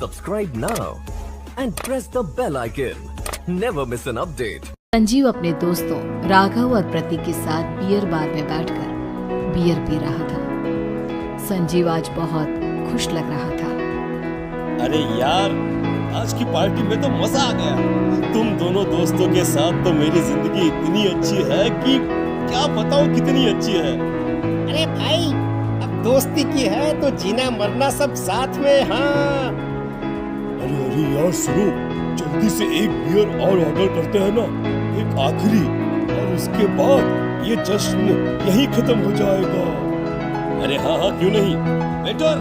Subscribe now and press the bell icon. Never miss an update. Sanjeev अपने दोस्तों राघव और प्रतीक के साथ बियर बार में बैठकर बियर पी रहा था। संजीव आज बहुत खुश लग रहा था। अरे यार, आज की पार्टी में तो मजा आ गया। तुम दोनों दोस्तों के साथ तो मेरी जिंदगी इतनी अच्छी है कि क्या बताऊं कितनी अच्छी है। अरे भाई, अब दोस्ती की है तो जीना मरना सब साथ में। हाँ अरे यार सुनो, जल्दी से एक बियर और ऑर्डर करते हैं ना, एक आखिरी, और उसके बाद ये जश्न यही खत्म हो जाएगा। अरे हाँ, क्यों नहीं। वेटर,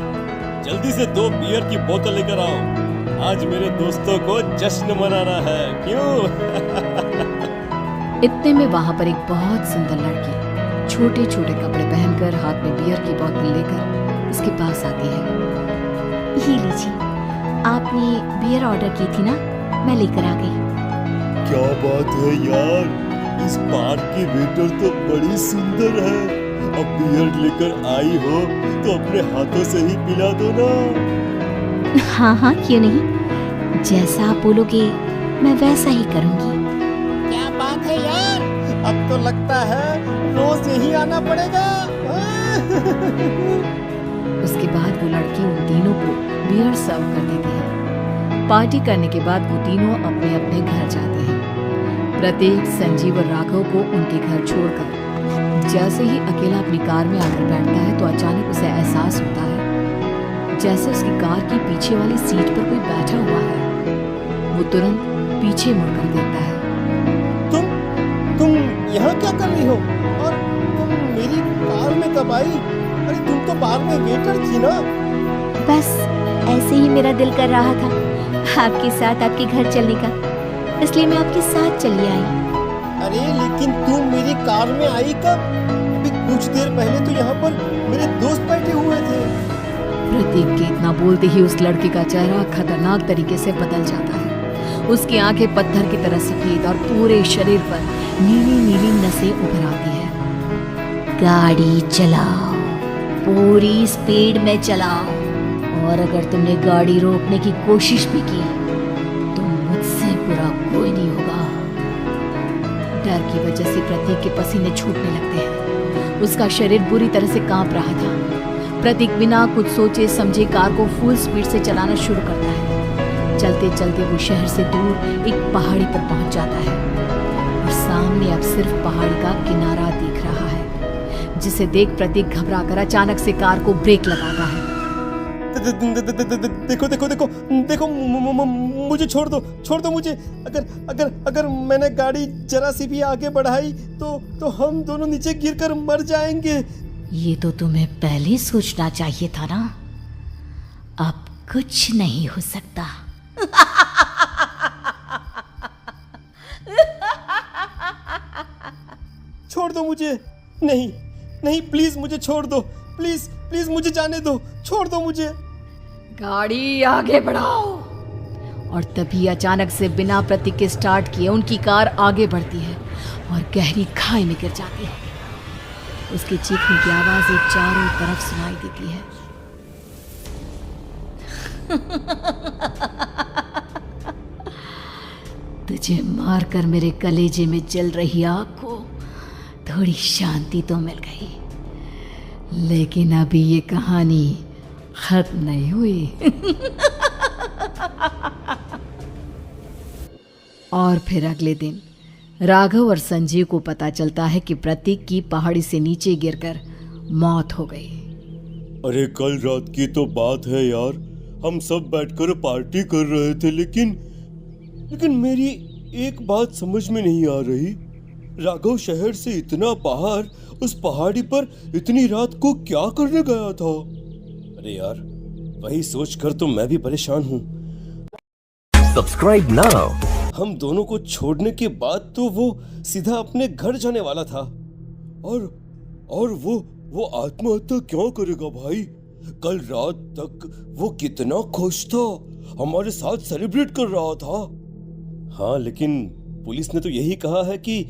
जल्दी से 2 बियर की बोतल लेकर आओ। आज मेरे दोस्तों को जश्न मनाना है, क्यों? इतने में वहाँ पर एक बहुत सुंदर लड़की छोटे छोटे कपड़े पहनकर हाथ में बियर की बोतल लेकर उसके पास आती है। ये लीजिए, आपने बियर ऑर्डर की थी ना, मैं लेकर आ गई। क्या बात है यार, इस बार की वेटर तो बड़ी सुंदर है। अब बियर लेकर आई हो तो अपने हाथों से ही पिला दो ना। हाँ, क्यों नहीं, जैसा आप बोलोगे मैं वैसा ही करूँगी। क्या बात है यार, अब तो लगता है रोज यही आना पड़ेगा। उसके बाद वो लड़की उन तीनों को बियर सर्व कर देती है। पार्टी करने के बाद वो तीनों अपने अपने घर जाते हैं। प्रतीक, संजीव और राघव को उनके घर छोड़कर जैसे ही अकेला अपनी कार में आकर बैठता है तो अचानक उसे एहसास होता है जैसे उसकी कार की पीछे वाली सीट पर कोई बैठा हुआ है। वो तुरंत पीछे मुड़कर देखता है। तुम यहाँ क्या कर रही हो? और तुम मेरी कार में कब आई? अरे तुम तो बार में वेटर थी ना। बस ऐसे ही मेरा दिल कर रहा था आपके साथ आपके घर चलने का, इसलिए मैं आपके साथ चली आई। अरे लेकिन तुम मेरी कार में आई कब? अभी कुछ देर पहले तो यहाँ पर मेरे दोस्त बैठे हुए थे। प्रतीक के इतना बोलते ही उस लड़की का चेहरा खतरनाक तरीके से बदल जाता है। उसकी आंखें पत्थर की तरह सफेद और पूरे शरीर पर नीली नीली नसें उभर आती है। गाड़ी चलाओ, पूरी स्पीड में चलाओ, और अगर तुमने गाड़ी रोकने की कोशिश भी की तो मुझसे बुरा कोई नहीं होगा। डर की वजह से प्रतीक के पसीने छूटने लगते हैं। उसका शरीर बुरी तरह से कांप रहा था। प्रतीक बिना कुछ सोचे समझे कार को फुल स्पीड से चलाना शुरू करता है। चलते चलते वो शहर से दूर एक पहाड़ी पर पहुंच जाता है और सामने अब सिर्फ पहाड़ी का किनारा दिख रहा है, जिसे देख प्रतीक घबरा कर अचानक से कार को ब्रेक लगाता है। देखो, मुझे छोड़ दो मुझे। अगर मैंने गाड़ी जरा सी भी आगे बढ़ाई तो हम दोनों नीचे गिरकर मर जाएंगे। ये तो तुम्हें पहले सोचना चाहिए था ना। अब कुछ नहीं हो सकता। छोड़ दो मुझे। नहीं, प्लीज मुझे छोड़ दो। प्लीज मुझे जाने दो। छोड़ दो मुझे। गाड़ी आगे बढ़ाओ। और तभी अचानक से बिना प्रतीक के स्टार्ट किए उनकी कार आगे बढ़ती है और गहरी खाई में गिर जाती है। उसके चीखने की आवाजें चारों तरफ सुनाई देती है। तुझे मारकर मेरे कलेजे में जल रही आग को थोड़ी शांति तो मिल गई, लेकिन अभी ये कहानी खत्म नहीं हुई। और फिर अगले दिन राघव और संजीव को पता चलता है कि प्रतीक की पहाड़ी से नीचे गिरकर मौत हो गई। अरे कल रात की तो बात है यार, हम सब बैठकर पार्टी कर रहे थे, लेकिन मेरी एक बात समझ में नहीं आ रही। राघव शहर से इतना बाहर उस पहाड़ी पर इतनी रात को क्या करने गया था? अरे यार, वही सोचकर तो मैं भी परेशान हूँ। Subscribe now. हम दोनों को छोड़ने के बाद तो वो सीधा अपने घर जाने वाला था, और वो आत्महत्या क्यों करेगा भाई? कल रात तक वो कितना खुश था, हमारे साथ सेलिब्रेट कर रहा था। हाँ, लेकिन पुलिस ने तो यही कहा है कि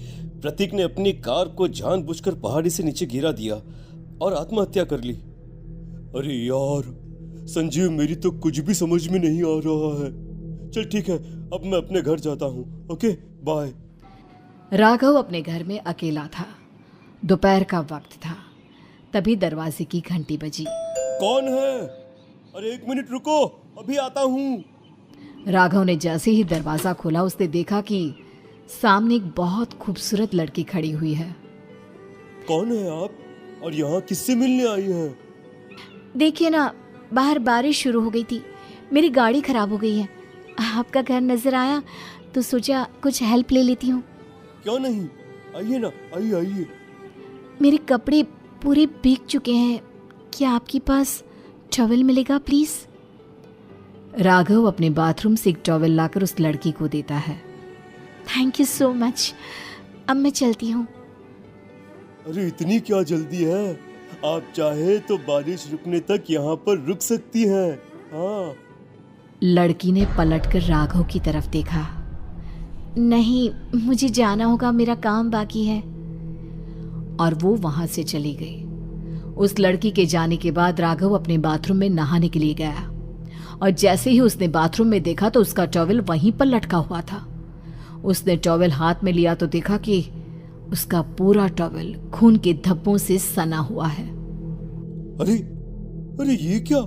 प्रतीक ने अपनी कार को जानबूझकर पहाड़ी से नीचे गिरा दिया और आत्महत्या कर ली। अरे यार, संजीव, मेरी तो कुछ भी समझ में नहीं आ रहा है। चल ठीक है, अब मैं अपने घर जाता हूँ। Okay, bye. राघव अपने घर में अकेला था। दोपहर का वक्त था। तभी दरवाजे की घंटी बजी। कौन है? अरे 1 मिनट रुको, अभी आता हूँ। राघव ने जैसे ही दरवाजा खोला उसने देखा कि सामने एक बहुत खूबसूरत लड़की खड़ी हुई है। कौन है आप और यहाँ किससे मिलने आई हैं? देखिए ना, बाहर बारिश शुरू हो गई थी, मेरी गाड़ी खराब हो गई है। आपका घर नजर आया तो सोचा कुछ हेल्प ले लेती हूँ। क्यों नहीं, आइए ना, आइए आइए। मेरे कपड़े पूरे भीग चुके हैं, क्या आपके पास टॉवल मिलेगा प्लीज? राघव अपने बाथरूम से एक टॉवल लाकर उस लड़की को देता है। थैंक यू सो मच, अब मैं चलती हूँ। अरे इतनी क्या जल्दी है? आप चाहे तो बारिश रुकने तक यहाँ पर रुक सकती हैं। हाँ। लड़की ने पलटकर राघव की तरफ देखा। नहीं, मुझे जाना होगा, मेरा काम बाकी है। और वो वहां से चली गई। उस लड़की के जाने के बाद राघव अपने बाथरूम में नहाने के लिए गया और जैसे ही उसने बाथरूम में देखा तो उसका टॉवल वहीं पर लटका हुआ था। उसने टॉवल हाथ में लिया तो देखा कि उसका पूरा टॉवल खून के धब्बों से सना हुआ है। अरे अरे ये क्या?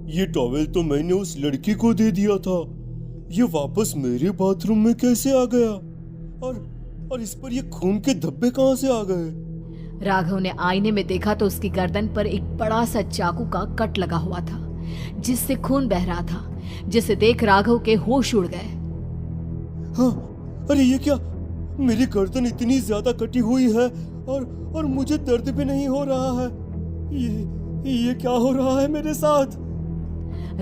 ये टॉवल तो मैंने उस लड़की को दे दिया था। ये वापस मेरे बाथरूम में कैसे आ गया? और इस पर ये खून के धब्बे कहां से आ गए? राघव ने आईने में देखा तो उसकी गर्दन पर एक बड़ा सा चाकू का कट लगा हुआ था जिससे खून बह रहा था, जिसे देख राघव के होश उड़ गए। हाँ, अरे ये क्या? मेरी गर्दन इतनी ज्यादा कटी हुई है और मुझे दर्द भी नहीं हो रहा है। ये क्या हो रहा है मेरे साथ?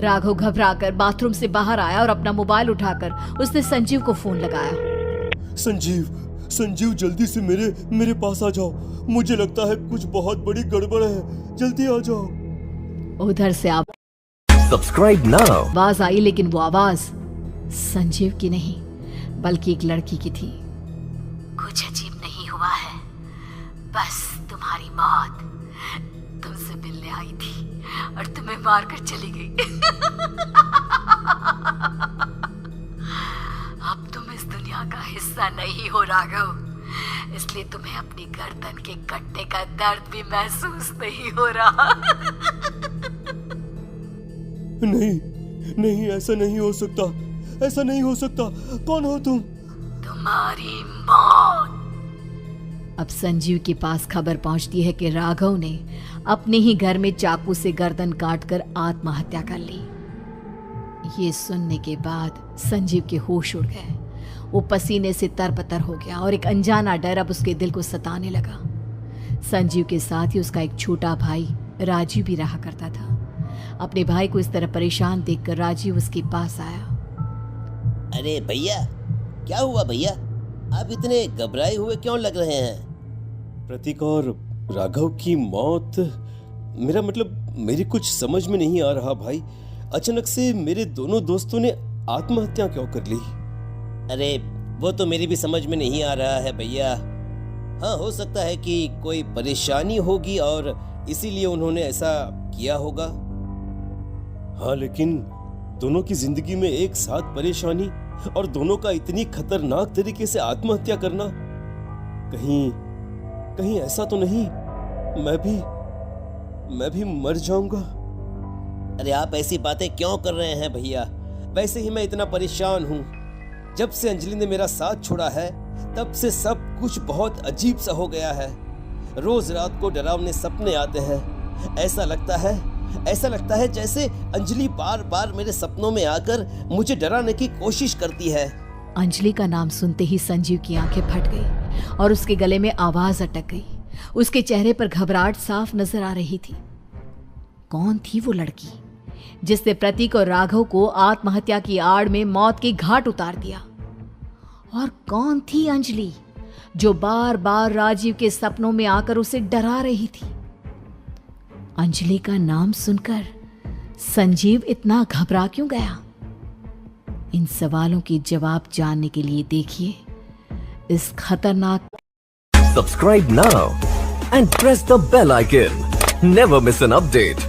राघव घबराकर बाथरूम से बाहर आया और अपना मोबाइल उठाकर उसने संजीव को फोन लगाया। संजीव जल्दी से मेरे पास आ जाओ। मुझे लगता है कुछ बहुत बड़ी गड़बड़ है, जल्दी आ जाओ। उधर से आप Subscribe now. आवाज आई, लेकिन वो आवाज संजीव की नहीं बल्कि एक लड़की की थी। कुछ अजीब नहीं हुआ है, बस तुम्हारी मौत तुमसे मिलने आई थी और तुम्हें मारकर चली गई। अब तुम इस दुनिया का हिस्सा नहीं हो राघव, इसलिए तुम्हें अपनी गर्दन के कटने का दर्द भी महसूस नहीं हो रहा। नहीं, ऐसा नहीं हो सकता, ऐसा नहीं हो सकता। कौन हो तुम? तुम्हारी मौत। अब संजीव के पास खबर पहुंचती है कि राघव ने अपने ही घर में चाकू से गर्दन काटकर आत्महत्या कर ली। ये सुनने के बाद संजीव के होश उड़ गए। वो पसीने से तरबतर हो गया और एक अनजाना डर अब उसके दिल को सताने लगा। संजीव के साथ ही उसका एक छोटा भाई राजीव भी रहा करता था। अपने भाई को इस तरह परेशान देखकर राजीव उसके पास आया। अरे भैया, क्या हुआ भैया? आप इतने घबराए हुए क्यों लग रहे हैं? प्रतीक और राघव की मौत, मेरा मतलब मेरी कुछ समझ में नहीं आ रहा भाई। अचानक से मेरे दोनों दोस्तों ने आत्महत्या क्यों कर ली? अरे वो तो मेरी भी समझ में नहीं आ रहा है भैया। हाँ, हो सकता है कि कोई परेशानी होगी और इसीलिए उन्होंने ऐसा किया होगा। हाँ, लेकिन दोनों की जिंदगी में एक साथ परेशानी और दोनों का इतनी खतरनाक तरीके से आत्महत्या करना, कहीं ऐसा तो नहीं मैं भी मर जाऊंगा? अरे आप ऐसी बातें क्यों कर रहे हैं भैया? वैसे ही मैं इतना परेशान हूँ। जब से अंजलि ने मेरा साथ छोड़ा है तब से सब कुछ बहुत अजीब सा हो गया है। रोज रात को डरावने सपने आते हैं। ऐसा लगता है जैसे अंजलि बार बार मेरे सपनों में आकर मुझे डराने की कोशिश करती है। अंजलि का नाम सुनते ही संजीव की आंखें फट गई और उसके गले में आवाज अटक गई। उसके चेहरे पर घबराहट साफ नजर आ रही थी। कौन थी वो लड़की जिसने प्रतीक और राघव को आत्महत्या की आड़ में मौत के घाट उतार दिया? और कौन थी अंजलि जो बार बार राजीव के सपनों में आकर उसे डरा रही थी? अंजलि का नाम सुनकर संजीव इतना घबरा क्यों गया? इन सवालों के जवाब जानने के लिए देखिए इस खतरनाक। Subscribe now and press the bell icon. Never miss an update.